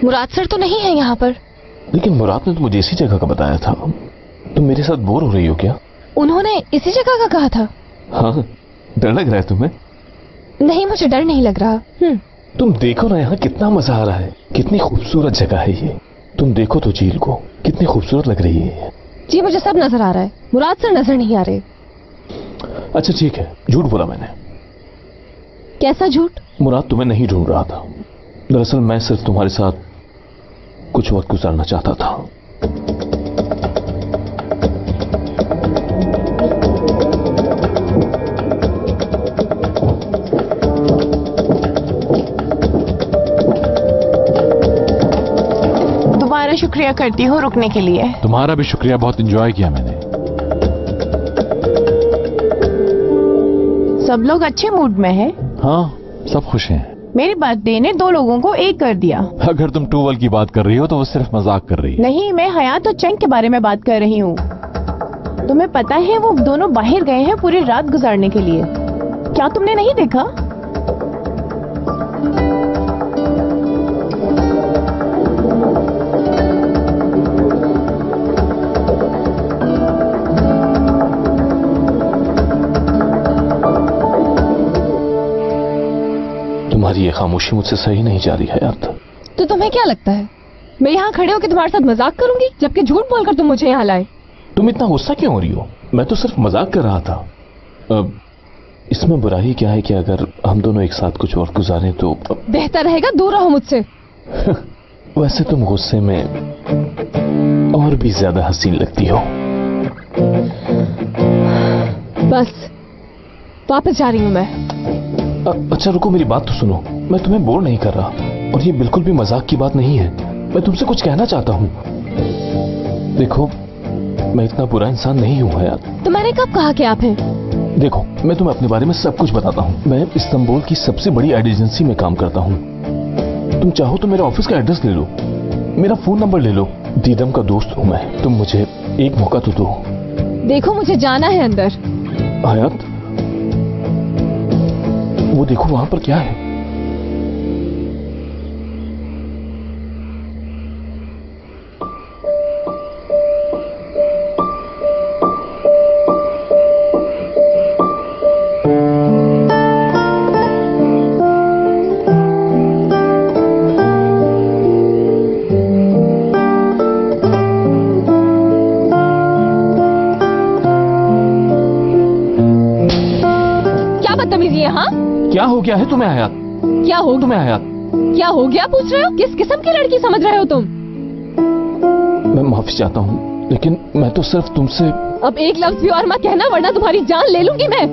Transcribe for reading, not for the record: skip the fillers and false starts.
मुराद sir तो नहीं है यहाँ पर। लेकिन मुराद ने तो मुझे इसी जगह का बताया था। तुम मेरे साथ बोर हो रही हो क्या? उन्होंने इसी जगह का कहा था। हाँ, डर लग रहा है तुम्हें? नहीं, मुझे डर नहीं लग रहा। तुम देखो ना, यहाँ कितना मजा आ रहा है। कितनी खूबसूरत जगह है ये। तुम देखो तो झील को, कितनी खूबसूरत लग रही है। जी मुझे सब नजर आ रहा है, मुराद सर नजर नहीं आ रहे। अच्छा ठीक है, झूठ बोला मैंने। कैसा झूठ? मुराद तुम्हें नहीं ढूंढ रहा था। दरअसल मैं सिर्फ तुम्हारे साथ कुछ वक्त गुजारना चाहता था। दोबारा शुक्रिया करती हूँ रुकने के लिए। तुम्हारा भी शुक्रिया, बहुत एंजॉय किया मैंने। सब लोग अच्छे मूड में हैं। हाँ, सब खुश हैं। मेरी बर्थडे ने 2 लोगों को एक कर दिया। अगर तुम टूवल की बात कर रही हो तो वो सिर्फ मजाक कर रही है। नहीं, मैं हयात और चंग के बारे में बात कर रही हूँ। तुम्हें पता है वो दोनों बाहर गए हैं पूरी रात गुजारने के लिए। क्या तुमने नहीं देखा? तुम्हारी ये खामोशी मुझसे सही नहीं जा रही है यार। तो तुम्हें क्या लगता है मैं यहाँ खड़े होकर तुम्हारे साथ मजाक करूंगी, जबकि झूठ बोलकर तुम मुझे यहाँ लाए? तुम इतना गुस्सा क्यों हो रही हो? मैं तो सिर्फ मजाक कर रहा था। इसमें बुराई क्या है कि अगर हम दोनों एक साथ कुछ वक्त गुजारें तो बेहतर रहेगा दूर रहो मुझसे। वैसे तुम गुस्से में और भी ज्यादा हसीन लगती हो। बस वापस जा रही हूँ मैं। अच्छा रुको, मेरी बात तो सुनो। मैं तुम्हें बोर नहीं कर रहा और ये बिल्कुल भी मजाक की बात नहीं है। मैं तुमसे कुछ कहना चाहता हूँ। देखो, मैं इतना बुरा इंसान नहीं हूँ हयात। तो मैंने कब कहा कि आप हैं? देखो, मैं तुम्हें अपने बारे में सब कुछ बताता हूँ। मैं इस्तांबुल की सबसे बड़ी एड एजेंसी में काम करता हूँ। तुम चाहो तो मेरे ऑफिस का एड्रेस ले लो, मेरा फोन नंबर ले लो। दीदम का दोस्त हूँ मैं। तुम मुझे एक मौका तो दो। देखो मुझे जाना है अंदर। हयात, वो देखो वहां पर क्या है। क्या बदतमीजी है? हाँ, क्या हो गया है तुम्हें हयात? क्या हो तुम्हें हयात? क्या हो गया पूछ रहे हो? किस किस्म की लड़की समझ रहे हो तुम? मैं माफी चाहता हूँ, लेकिन मैं तो सिर्फ तुमसे। अब एक लफ्ज भी और मत कहना, वरना तुम्हारी जान ले लूंगी मैं।